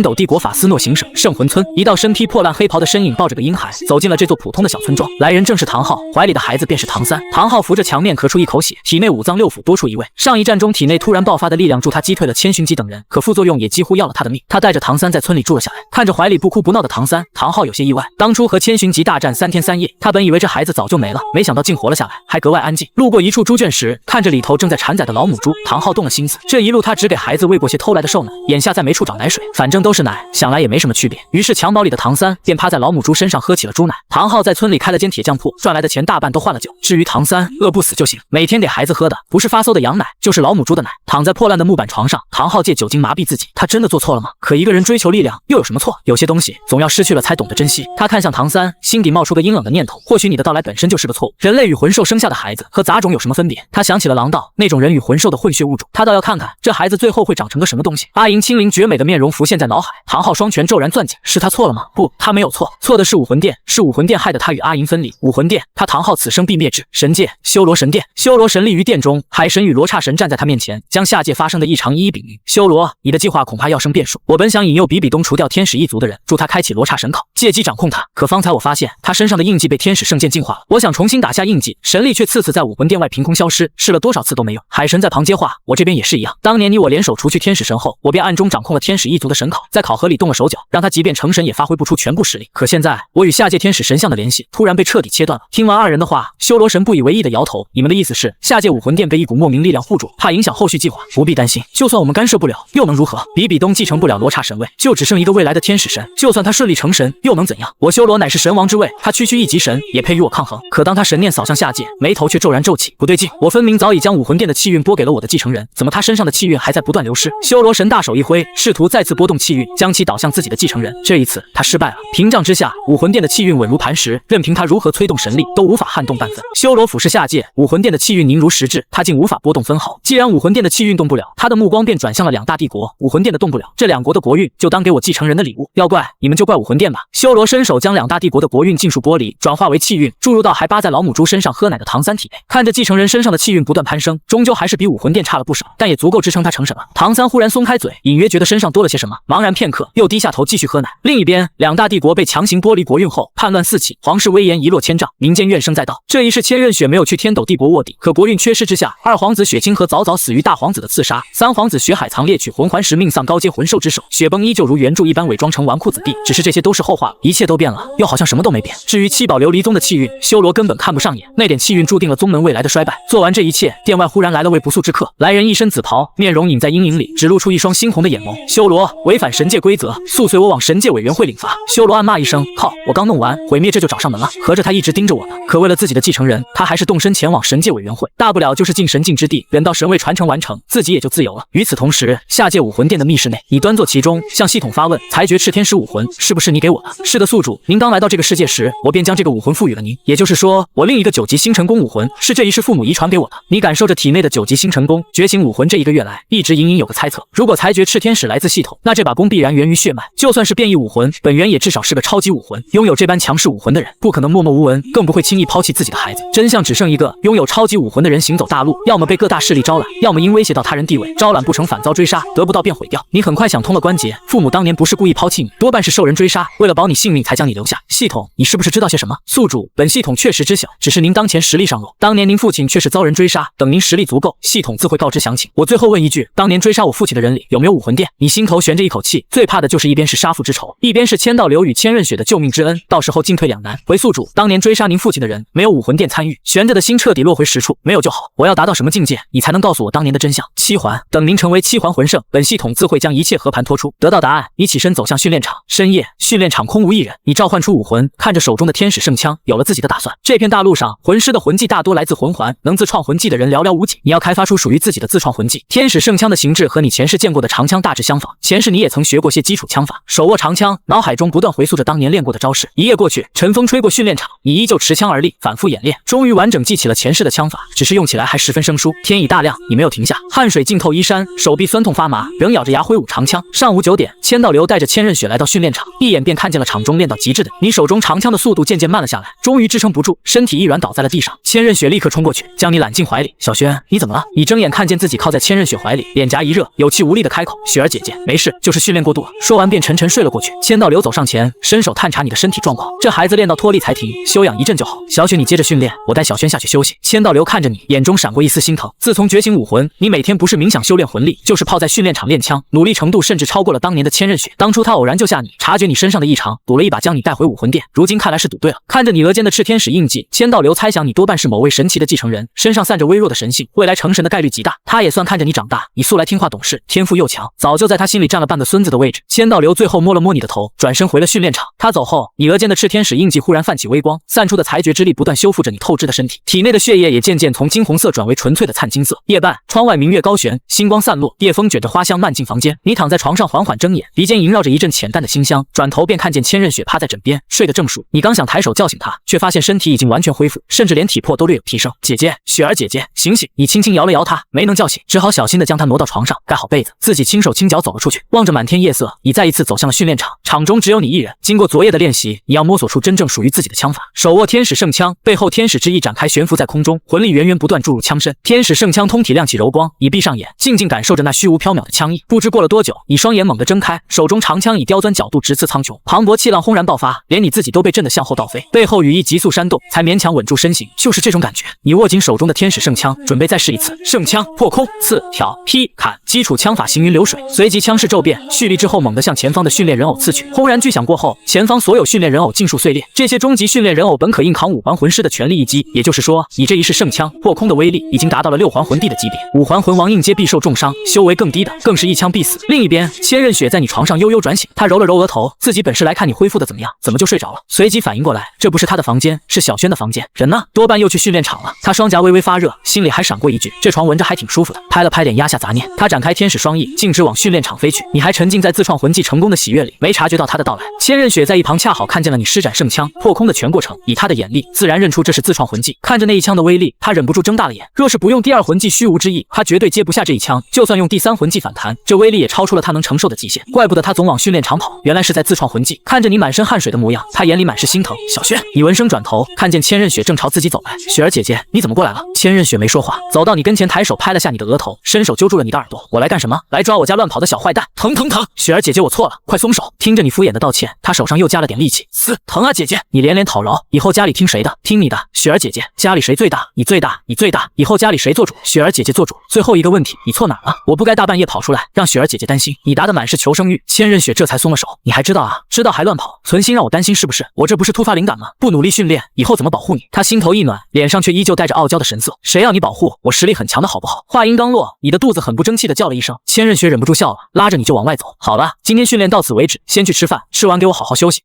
斗帝国法斯诺行省圣魂村，一道身披破烂黑袍的身影抱着个婴孩走进了这座普通的小村庄。来人正是唐昊，怀里的孩子便是唐三。唐昊扶着墙面咳出一口血，体内5脏6腑多出一位。上一战中体内突然爆发的力量助他击退了千寻疾等人，可副作用也几乎要了他的命。他带着唐三在村里住了下来，看着怀里不哭不闹的唐三，唐昊有些意外。当初和千寻疾大战3天3夜，他本以为这孩子早就没了，没想到竟活了下来，还格外安静。路过一处猪圈时，看着里头正在产崽的老母猪，唐昊动了心思。这一路他只给孩子喂过些偷来的兽奶，眼下再没处找奶水，反正都是奶，想来也没什么区别。于是襁褓里的唐三便趴在老母猪身上喝起了猪奶。唐昊在村里开了间铁匠铺，赚来的钱大半都换了酒。至于唐三，饿不死就行，每天给孩子喝的不是发馊的羊奶，就是老母猪的奶。躺在破烂的木板床上，唐昊借酒精麻痹自己。他真的做错了吗？可一个人追求力量又有什么错？有些东西总要失去了才懂得珍惜。他看向唐三，心底冒出个阴冷的念头，或许你的到来本身就是个错误。人类与魂兽生下的孩子和杂种有什么分别？他想起了狼道那种人与魂兽的混血物种，他倒要看看这孩子最后会长成个什么东西。阿银清灵绝美的面容浮现在脑海，唐昊双拳骤然攥紧。是他错了吗？不，他没有错，错的是武魂殿，是武魂殿害得他与阿银分离。武魂殿，他唐昊此生必灭之。神界，修罗神殿，修罗神立于殿中，海神与罗刹神站在他面前，将下界发生的异常一一禀明。修罗，你的计划恐怕要生变数。我本想引诱比比东除掉天使一族的人，助他开启罗刹神考，借机掌控他。可方才我发现他身上的印记被天使圣剑净化了，我想重新打下印记，神力却次在武魂殿外凭空消失，试了多少次都没用。海神在旁接话，我这边也是一样。当年你我联手除去天使神后，我便暗中掌控了天使一族的神考，在考核里动了手脚，让他即便成神也发挥不出全部实力。可现在我与下界天使神像的联系突然被彻底切断了。听完二人的话，修罗神不以为意的摇头，你们的意思是下界武魂殿被一股莫名力量护住，怕影响后续计划？不必担心，就算我们干涉不了，又能如何？比比东继承不了罗刹神位，就只剩一个未来的天使神，就算他顺利成神，又能怎样？我修罗乃是神王之位，他区一级神也配与我抗衡？可当他神念扫向下界，眉头却骤然皱起，不对劲，我分明早已将武魂殿的气运拨给了我的继承人，怎么他身上的气运还在不断流失？修罗神大手一挥，试图再次拨动气运，将其导向自己的继承人。这一次他失败了，屏障之下，武魂殿的气运稳如磐石，任凭他如何催动神力，都无法撼动半分。修罗俯视下界，武魂殿的气运凝如实质，他竟无法波动分毫。既然武魂殿的气运动不了，他的目光便转向了2大帝国。武魂殿的动不了，这2国的国运就当给我继承人的礼物。要怪你们就怪武魂殿吧。修罗伸手将2大帝国的国运尽数剥离，转化为气运，注入到还扒在老母猪身上喝奶的唐三体内。看着继承人身上的气运不断攀升，终究还是比武魂殿差了不少，但也足够支撑他成神了。唐三忽然松开嘴，隐约觉得身上多了些什么，茫然片刻，又低下头继续喝奶。另一边，2大帝国被强行剥离国运后，叛乱四起，皇室威严一落千丈，民间怨声载道。这一世千仞雪没有去天斗帝国卧底，可国运缺失之下，2皇子雪清河早早死于大皇子的刺杀，3皇子雪海藏猎取魂环时命丧高阶魂兽之手，雪崩依旧如原著一般伪装成纨绔子弟，只是这些都是后话了，一切都变了，又好像什么都没变。至于七宝琉璃宗的气运，修罗根本看不上眼，那点气运注定了宗门未来的衰败。做完这一切，殿外忽然来了位不速之客，来人一身紫袍，面容隐在阴影里，只露出一双猩红的眼眸。修罗违反神界规则，速随我往神界委员会领罚。修罗暗骂一声，靠，我刚弄完毁灭这就找上门了，合着他一直盯着我呢。可为了自己的继承人，他还是动身前往神界委员会，大不了就是进神境之地，忍到神位传承完成，自己也就自由了。与此同时，下界武魂殿的密室内，你端坐其中，向系统发问，裁决炽天使武魂是不是你给我的？是的，宿主，您刚来到这个世界时，我便将这个武魂赋予了您，也就是说，我另一个9级星辰宫武魂是这一世父母遗传给我的。你感受着体内的9级星辰宫觉醒武魂，这1个月来一直隐隐有个猜测，如果裁决炽天使来自系统，那这把弓必然源于血脉，就算是变异武魂，本源也至少是个超级武魂。拥有这般强势武魂的人，不可能默默无闻，更不会轻易抛弃自己的孩子。真相只剩一个，拥有超级武魂的人行走大陆，要么被各大势力招揽，要么因威胁到他人地位，招揽不成反遭追杀，得不到便毁掉。你很快想通了关节，父母当年不是故意抛弃你，多半是受人追杀，为了保你性命才将你留下。系统，你是不是知道些什么？宿主，本系统确实知晓，只是您当前实力尚弱，当年您父亲却是遭人追杀，等您实力足够，系统自会告知详情。我最后问一句，当年追杀我父亲的人里有没有武魂殿？你心头悬着一口气，最怕的就是一边是杀父之仇，一边是千道流与千仞雪的救命之恩，到时候进退两难。然，回宿主，当年追杀您父亲的人没有武魂殿参与，悬着的心彻底落回实处，没有就好。我要达到什么境界，你才能告诉我当年的真相？7环，等您成为7环魂圣，本系统自会将一切和盘托出。得到答案，你起身走向训练场。深夜，训练场空无一人，你召唤出武魂，看着手中的天使圣枪，有了自己的打算。这片大陆上，魂师的魂技大多来自魂环，能自创魂技的人寥寥无几。你要开发出属于自己的自创魂技。天使圣枪的形制和你前世见过的长枪大致相仿，前世你也曾学过些基础枪法，手握长枪，脑海中不断回溯着当年练过的招式。一夜过去，晨风吹过训练场，你依旧持枪而立，反复演练，终于完整记起了前世的枪法，只是用起来还十分生疏。天已大亮，你没有停下，汗水浸透衣衫，手臂酸痛发麻，仍咬着牙挥舞长枪。上午9点，千道流带着千仞雪来到训练场，一眼便看见了场中练到极致的你，手中长枪的速度渐渐慢了下来，终于支撑不住，身体一软倒在了地上。千仞雪立刻冲过去，将你揽进怀里。小轩，你怎么了？你睁眼看见自己靠在千仞雪怀里，脸颊一热，有气无力的开口：“雪儿姐姐，没事，就是训练过度了。”说完便沉沉睡了过去。千道流走上前，伸手探查你的身体状况，这孩子练到脱力才停，休养一阵就好。小雪，你接着训练，我带小轩下去休息。千道流看着你，眼中闪过一丝心疼。自从觉醒武魂，你每天不是冥想修炼魂力，就是泡在训练场练枪，努力程度甚至超过了当年的千仞雪。当初他偶然救下你，察觉你身上的异常，赌了一把将你带回武魂殿，如今看来是赌对了。看着你额间的炽天使印记，千道流猜想你多半是某位神奇的继承人，身上散着微弱的神性，未来成神的概率极大。他也算看着你长大，你素来听话懂事，天赋又强，早就在他心里占了半个孙子的位置。千道流最后摸了摸你的头，转身回了训练场。他走后，你额间的炽天使印记忽然泛起微光，散出的裁决之力不断修复着你透支的身体，体内的血液也渐渐从金红色转为纯粹的灿金色。夜半，窗外明月高悬，星光散落，夜风卷着花香漫进房间。你躺在床上缓缓睁眼，鼻间萦绕着一阵浅淡的馨香，转头便看见千仞雪趴在枕边，睡得正熟。你刚想抬手叫醒她，却发现身体已经完全恢复，甚至连体魄都略有提升。姐姐，雪儿姐姐，醒醒！你轻轻摇了摇她，没能叫醒，只好小心地将她挪到床上，盖好被子，自己轻手轻脚走了出去。望着满天夜色，你再一次走向了训练场。场中只有你一人。经过昨夜的练习，你要摸索出真正属于自己的枪法。手握天使圣枪，背后天使之翼展开，悬浮在空中，魂力源源不断注入枪身。天使圣枪通体亮起柔光，你闭上眼，静静感受着那虚无缥缈的枪意。不知过了多久，你双眼猛地睁开，手中长枪以刁钻角度直刺苍穹，磅礴气浪轰然爆发，连你自己都被震得向后倒飞，背后羽翼急速扇动，才勉强稳住身形。就是这种感觉，你握紧手中的天使圣枪，准备再试一次。圣枪破空、刺、挑、劈、砍，基础枪法行云流水，随即枪势骤变，蓄力之后猛地向前方的训练人偶刺去。轰然巨响过后，前方所有训练人偶尽数碎裂。这些终极训练人偶本可硬扛5环魂师的全力一击，也就是说，你这一式圣枪破空的威力已经达到了6环魂帝的级别，5环魂王应接必受重伤，修为更低的更是一枪必死。另一边，千仞雪在你床上悠悠转醒，她揉了揉额头，自己本是来看你恢复的怎么样，怎么就睡着了？随即反应过来，这不是她的房间，是小轩的房间。人呢？多半又去训练场了。她双颊微微发热，心里还闪过一句：这床闻着还挺舒服的。拍了拍脸，压下杂念，她展开天使双翼，径直往训练场飞去。你还沉浸在自创魂技成功的喜悦里，没察觉到她的到来。千仞雪在一旁恰好看见了你施展圣枪破空的全过程，以她的眼力，自然认出这是自创魂技。看着那一枪的威力，她忍不住睁大了眼。若是不用第2魂技虚无之翼，她绝对接不下这一枪。就算用第3魂技反弹，这威力也超出了她能承受的极限。怪不得她总往训练场跑，原来是在自创魂技。看着你满身汗水的模样，她眼里满是心疼。小轩，你闻声转头，看见千仞雪正朝自己走来。雪儿姐姐，你怎么过来了？千仞雪没说话，走到你跟前，抬手拍了下你的额头，伸手揪住了你的耳朵。我来干什么？来抓我家乱跑的小坏蛋！疼疼疼！雪儿姐姐，我错了，快松手！听着你敷衍的道歉，她手上又加了点力气。疼啊姐姐！你连连讨饶，以后家里听谁的？听你的。雪儿姐姐，家里谁最大？你最大，你最大，以后家里谁做主？雪儿姐姐做主。最后一个问题，你错哪儿了？我不该大半夜跑出来，让雪儿姐姐担心。你答得满是求生欲。千仞雪这才松了手。你还知道啊？知道还乱跑，存心让我担心是不是？我这不是突发灵感吗？不努力训练，以后怎么保护你？她心头一暖，脸上却依旧带着傲娇的神色。谁要你保护？我实力很强的好不好？话音刚落，你的肚子很不争气的叫了一声。千仞雪忍不住笑了，拉着你就往外走。好了，今天训练到此为止，先去吃饭，吃完给我好好休息。